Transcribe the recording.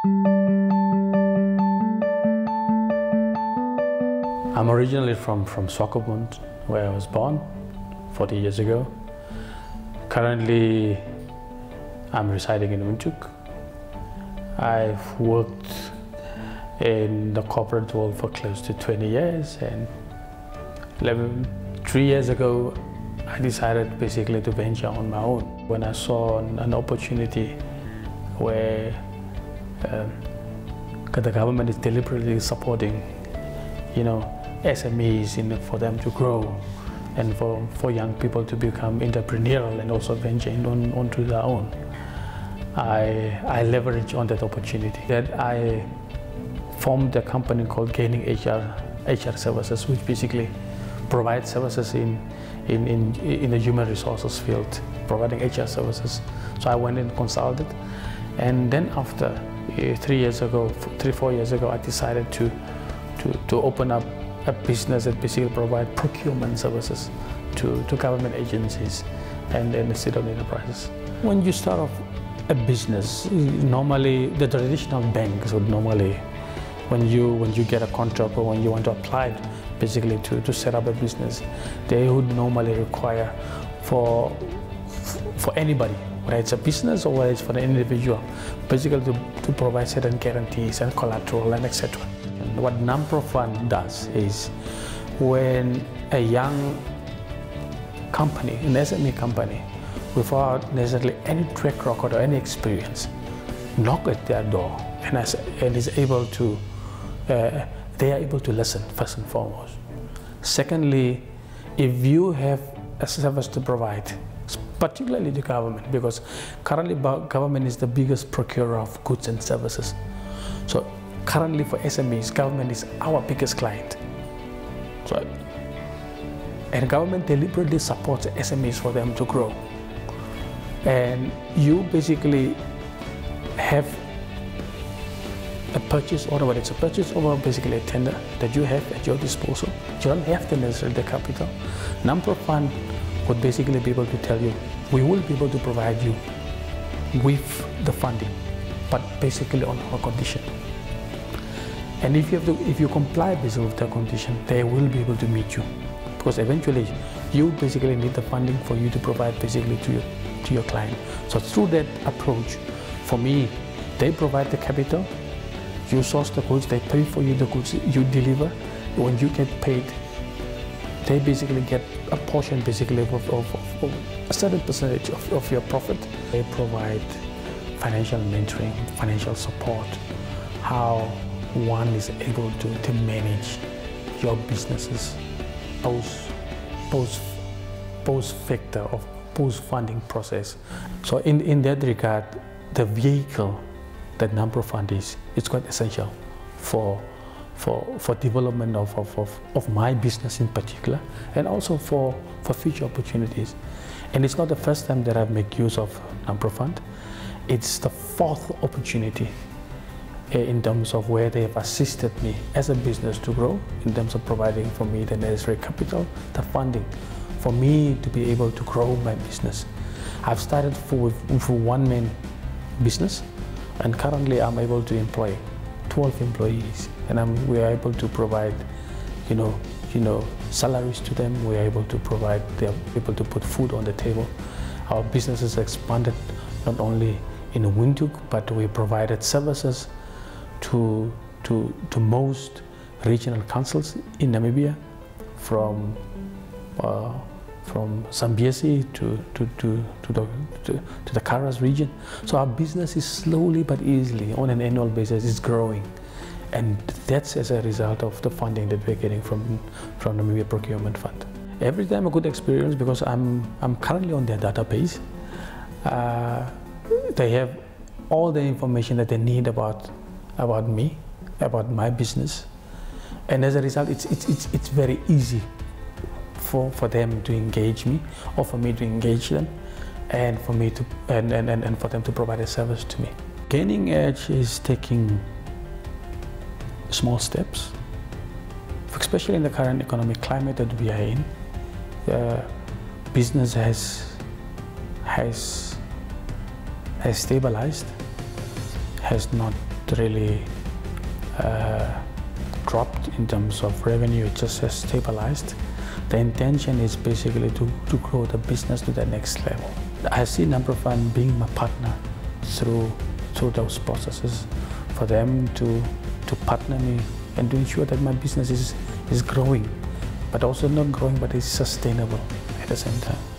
I'm originally from Swakopmund, where I was born 40 years ago. Currently, I'm residing in Windhoek. I've worked in the corporate world for close to 20 years, and 3 years ago, I decided basically to venture on my own. When I saw an opportunity where the government is deliberately supporting, SMEs for them to grow, and for young people to become entrepreneurial and also venture onto their own. I leveraged on that opportunity. That I formed a company called Gaining HR Services, which basically provides services in the human resources field, providing HR services. So I went and consulted, and then after 4 years ago, I decided to open up a business that basically provides procurement services to government agencies and state-owned enterprises. When you start off a business, normally the traditional banks would normally, when you get a contract or when you want to apply basically to set up a business, they would normally require for anybody, whether it's a business or whether it's for an individual, basically to provide certain guarantees and collateral and etc. And what Nampro Fund does is, when a young company, an SME company, without necessarily any track record or any experience, knock at their door and is able to, they are able to listen first and foremost. Secondly, if you have a service to provide, particularly the government, because currently government is the biggest procurer of goods and services. So currently for SMEs, government is our biggest client. So, and government deliberately supports SMEs for them to grow. And you basically have a purchase order, whether it's a purchase order, basically a tender that you have at your disposal. You don't have to necessarily the capital. Nampro Fund would basically be able to tell you, we will be able to provide you with the funding, but basically on our condition. And if you comply basically with the condition, they will be able to meet you, because eventually you basically need the funding for you to provide basically to your client. So through that approach, for me, they provide the capital, you source the goods, they pay for you the goods, you deliver. When you get paid, they basically get a portion basically of a certain percentage of your profit. They provide financial mentoring, financial support, how one is able to manage your businesses post-factor of post-funding process. So in that regard, the vehicle that Nampro Fund is quite essential for development of my business in particular, and also for future opportunities. And it's not the first time that I've made use of Nampro Fund. It's the 4th opportunity in terms of where they have assisted me as a business to grow, in terms of providing for me the necessary capital, the funding, for me to be able to grow my business. I've started with one-man business, and currently I'm able to employ 12 employees, and we are able to provide, salaries to them. We are able to provide, they are able to put food on the table. Our business has expanded not only in Windhoek, but we provided services to most regional councils in Namibia, from Zambezi to the Karas region. So our business is slowly but easily, on an annual basis, is growing. And that's as a result of the funding that we're getting from the Namibia Procurement Fund. Every time a good experience, because I'm currently on their database. They have all the information that they need about me, about my business. And as a result, it's very easy for them to engage me, or for me to engage them, and for me to and for them to provide a service to me. Gaining Edge is taking small steps, especially in the current economic climate that we are in. Business has stabilized, has not really dropped in terms of revenue. It just has stabilized. The intention is basically to grow the business to the next level. I see Nampro Fund being my partner through those processes, for them to partner me and to ensure that my business is growing, but also not growing, but is sustainable at the same time.